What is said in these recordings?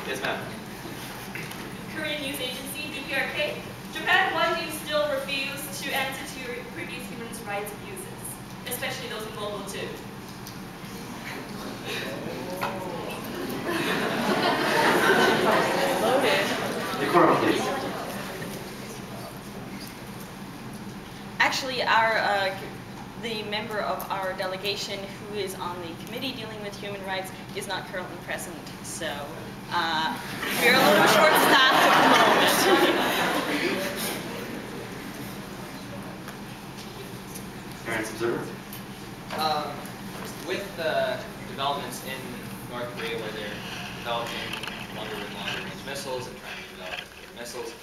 Yes, ma'am. Korean news agency, DPRK. Japan, why do you still refuse to answer to previous human rights abuses, especially those in World War II? Decorum, please. Actually, the member of our delegation who is on the committee dealing with human rights is not currently present, so we're a little short-staffed at the moment. Parents observer. With the developments in North Korea where they're developing longer and longer range missiles and trying to develop missiles,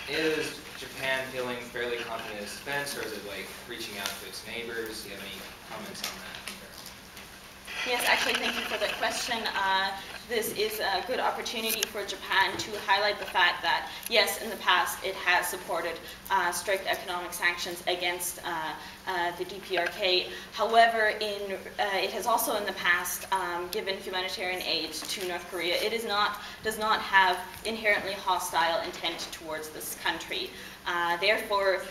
is Japan feeling fairly confident in its defense, or is it like reaching out to its neighbors? Do you have any comments on that? Yes, actually, thank you for that question. This is a good opportunity for Japan to highlight the fact that, yes, in the past it has supported strict economic sanctions against the DPRK. However, it has also in the past given humanitarian aid to North Korea. It does not have inherently hostile intent towards this country. Therefore,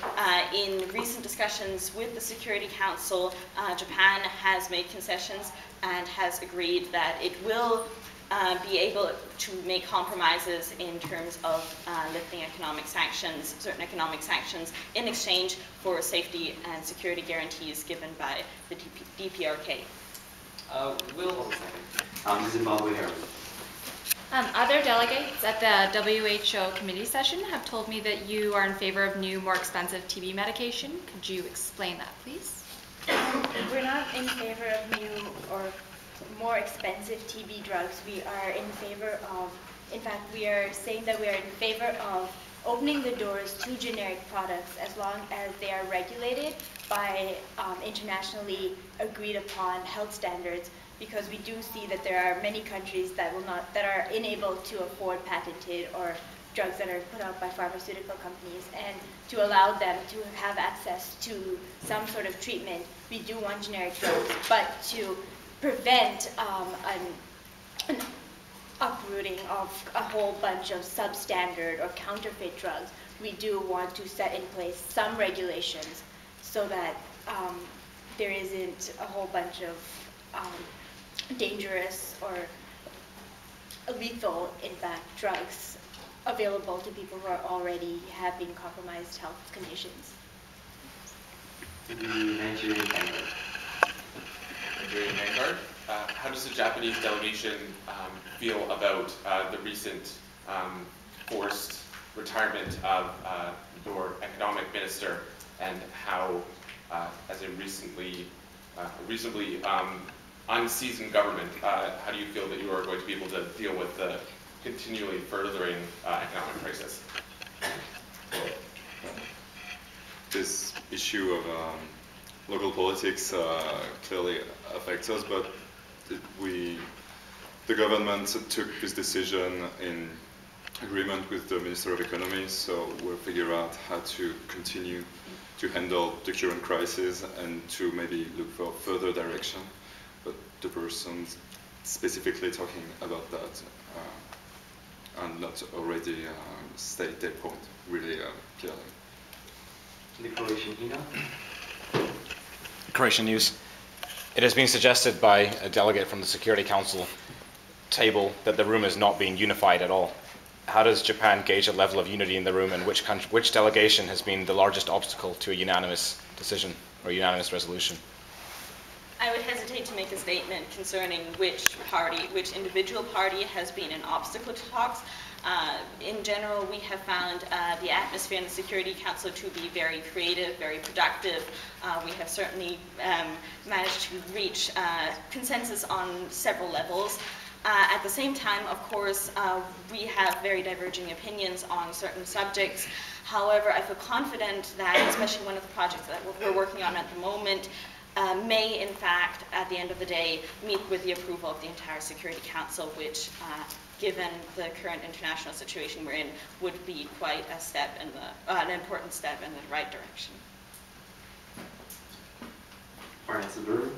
in recent discussions with the Security Council, Japan has made concessions and has agreed that it will be able to make compromises in terms of lifting certain economic sanctions, in exchange for safety and security guarantees given by the DPRK. Zimbabwe Herald. Other delegates at the WHO committee session have told me that you are in favor of new, more expensive TB medication. Could you explain that, please? We're not in favor of new or more expensive TB drugs. We are in favor of, in fact, we are saying that we are in favor of opening the doors to generic products as long as they are regulated by internationally agreed upon health standards, because we do see that there are many countries that are unable to afford patented or drugs that are put out by pharmaceutical companies, and to allow them to have access to some sort of treatment. We do want generic drugs, but to prevent an uprooting of a whole bunch of substandard or counterfeit drugs, we do want to set in place some regulations so that there isn't a whole bunch of dangerous or lethal, in fact, drugs available to people who are already having compromised health conditions. Nigerian Vanguard. Nigerian Vanguard. How does the Japanese delegation feel about the recent forced retirement of your economic minister, and how, as a reasonably unseasoned government, how do you feel that you are going to be able to deal with the continually furthering economic crisis? This issue of local politics clearly affects us, but the government took this decision in agreement with the Minister of Economy, so we'll figure out how to continue to handle the current crisis and to maybe look for further direction. But the person specifically talking about that and not already state their point really clearly. The Croatian Hina. Croatian News. It has been suggested by a delegate from the Security Council table that the room is not being unified at all. How does Japan gauge a level of unity in the room, and which delegation has been the largest obstacle to a unanimous decision or unanimous resolution? I would hesitate to make a statement concerning which individual party has been an obstacle to talks. In general, we have found the atmosphere in the Security Council to be very creative, very productive. We have certainly managed to reach consensus on several levels. At the same time, of course, we have very diverging opinions on certain subjects. However, I feel confident that, especially one of the projects that we're working on at the moment, may, in fact, at the end of the day, meet with the approval of the entire Security Council, which, given the current international situation we're in, would be quite a step in an important step in the right direction. France Observer.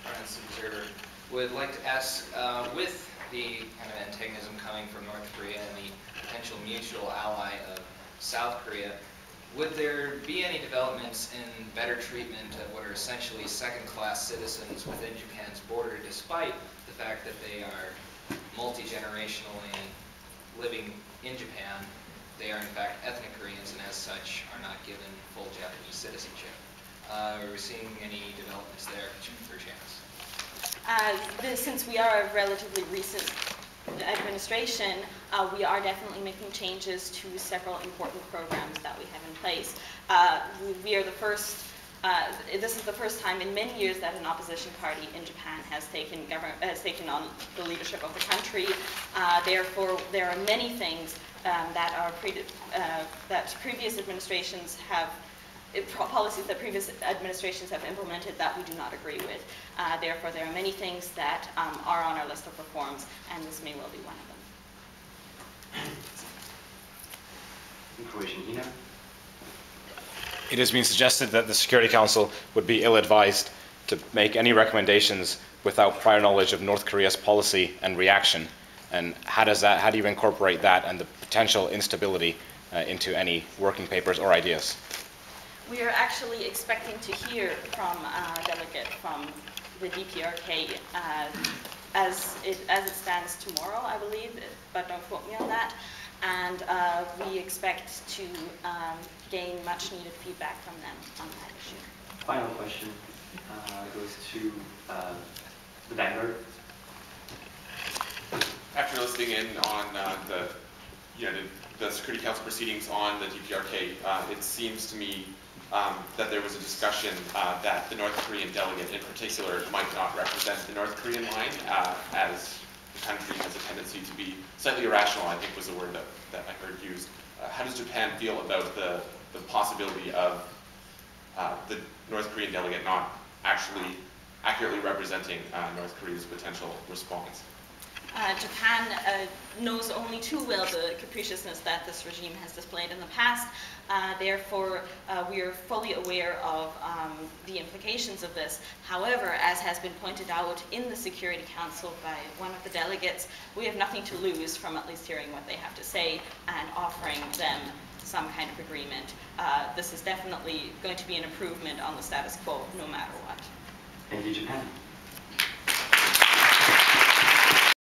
France Observer. would like to ask, with the kind of antagonism coming from North Korea and the potential mutual ally of South Korea, would there be any developments in better treatment of what are essentially second-class citizens within Japan's border, despite the fact that they are multi-generationally living in Japan? They are in fact ethnic Koreans and as such are not given full Japanese citizenship. Are we seeing any developments there, perchance? Since we are a relatively recent administration, we are definitely making changes to several important programs that we have in place. We are the first, this is the first time in many years that an opposition party in Japan has taken on the leadership of the country. Therefore, there are many things that previous administrations have, policies that previous administrations have implemented that we do not agree with. Therefore, there are many things that are on our list of reforms, and this may well be one of them. Croatian Hina. It has been suggested that the Security Council would be ill-advised to make any recommendations without prior knowledge of North Korea's policy and reaction. And how do you incorporate that and the potential instability into any working papers or ideas? We are actually expecting to hear from a delegate from the DPRK as it stands tomorrow, I believe, but don't quote me on that. And we expect to gain much needed feedback from them on that issue. Final question goes to the Vanguard. After listening in on the Security Council proceedings on the DPRK, it seems to me that there was a discussion that the North Korean delegate in particular might not represent the North Korean line, as the country has a tendency to be slightly irrational, I think was the word that I heard used. How does Japan feel about the possibility of the North Korean delegate not actually accurately representing North Korea's potential response? Japan knows only too well the capriciousness that this regime has displayed in the past. Therefore, we are fully aware of the implications of this. However, as has been pointed out in the Security Council by one of the delegates, we have nothing to lose from at least hearing what they have to say and offering them some kind of agreement. This is definitely going to be an improvement on the status quo, no matter what. Thank you, Japan.